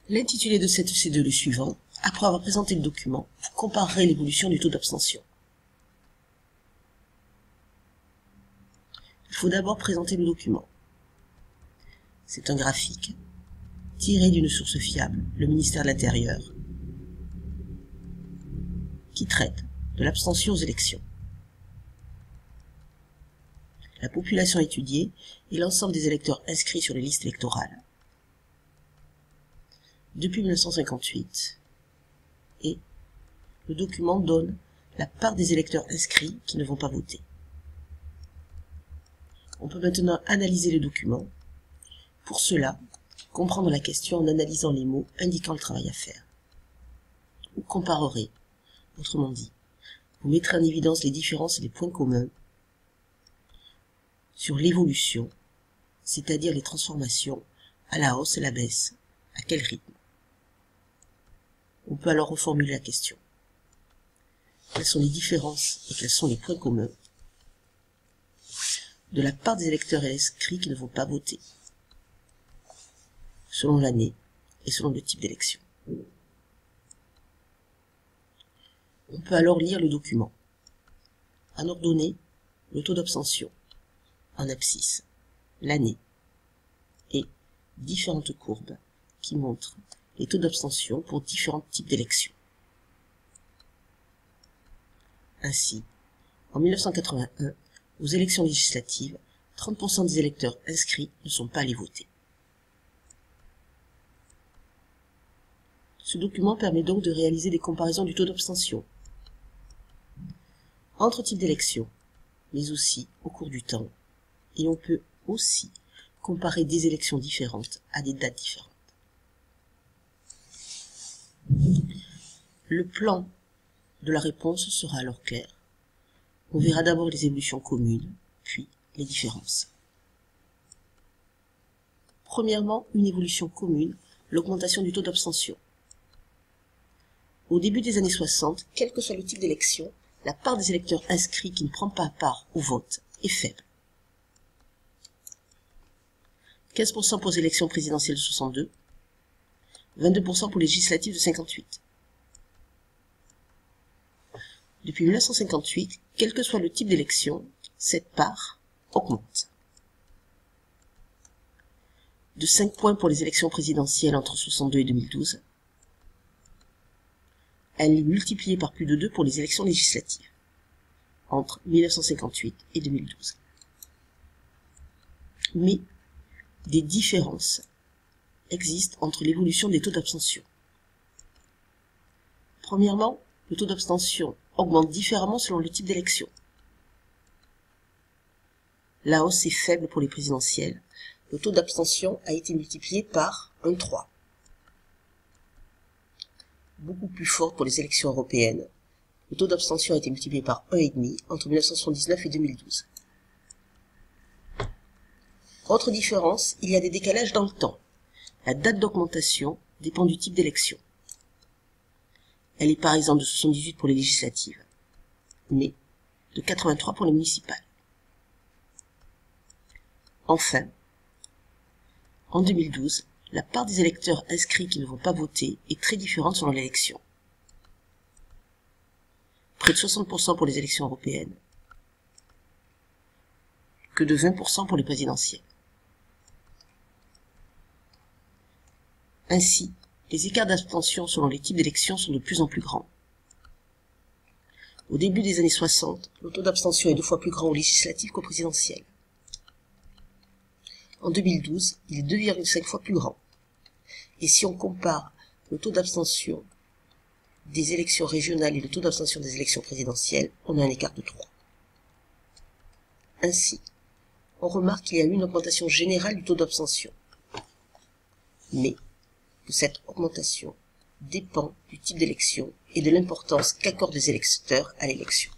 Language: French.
L'intitulé de cette C2 est le suivant. Après avoir présenté le document, vous comparerez l'évolution du taux d'abstention. Il faut d'abord présenter le document. C'est un graphique tiré d'une source fiable, le ministère de l'Intérieur, qui traite de l'abstention aux élections. La population étudiée est l'ensemble des électeurs inscrits sur les listes électorales depuis 1958, et le document donne la part des électeurs inscrits qui ne vont pas voter. On peut maintenant analyser le document. Pour cela, comprendre la question en analysant les mots indiquant le travail à faire. Vous comparerez, autrement dit, vous mettrez en évidence les différences et les points communs sur l'évolution, c'est-à-dire les transformations à la hausse et la baisse, à quel rythme. On peut alors reformuler la question. Quelles sont les différences et quels sont les points communs de la part des électeurs inscrits qui ne vont pas voter, selon l'année et selon le type d'élection. On peut alors lire le document. En ordonnée, le taux d'abstention, en abscisse, l'année, et différentes courbes qui montrent les taux d'abstention pour différents types d'élections. Ainsi, en 1981, aux élections législatives, 30% des électeurs inscrits ne sont pas allés voter. Ce document permet donc de réaliser des comparaisons du taux d'abstention entre types d'élections, mais aussi au cours du temps, et on peut aussi comparer des élections différentes à des dates différentes. Le plan de la réponse sera alors clair. On verra d'abord les évolutions communes, puis les différences. Premièrement, une évolution commune, l'augmentation du taux d'abstention. Au début des années 60, quel que soit le type d'élection, la part des électeurs inscrits qui ne prend pas part au vote est faible. 15% pour les élections présidentielles de 62, 22% pour les législatives de 58. Depuis 1958, quel que soit le type d'élection, cette part augmente. De 5 points pour les élections présidentielles entre 62 et 2012, elle est multipliée par plus de 2 pour les élections législatives, entre 1958 et 2012. Mais des différences existent entre l'évolution des taux d'abstention. Premièrement, le taux d'abstention augmente différemment selon le type d'élection. La hausse est faible pour les présidentielles. Le taux d'abstention a été multiplié par 1,3. Beaucoup plus fort pour les élections européennes. Le taux d'abstention a été multiplié par 1,5 entre 1979 et 2012. Autre différence, il y a des décalages dans le temps. La date d'augmentation dépend du type d'élection. Elle est par exemple de 78 pour les législatives, mais de 83 pour les municipales. Enfin, en 2012, la part des électeurs inscrits qui ne vont pas voter est très différente selon l'élection. Près de 60% pour les élections européennes, que de 20% pour les présidentielles. Ainsi, les écarts d'abstention selon les types d'élections sont de plus en plus grands. Au début des années 60, le taux d'abstention est 2 fois plus grand aux législatives qu'aux présidentielles. En 2012, il est 2,5 fois plus grand. Et si on compare le taux d'abstention des élections régionales et le taux d'abstention des élections présidentielles, on a un écart de 3. Ainsi, on remarque qu'il y a eu une augmentation générale du taux d'abstention. Mais que cette augmentation dépend du type d'élection et de l'importance qu'accordent les électeurs à l'élection.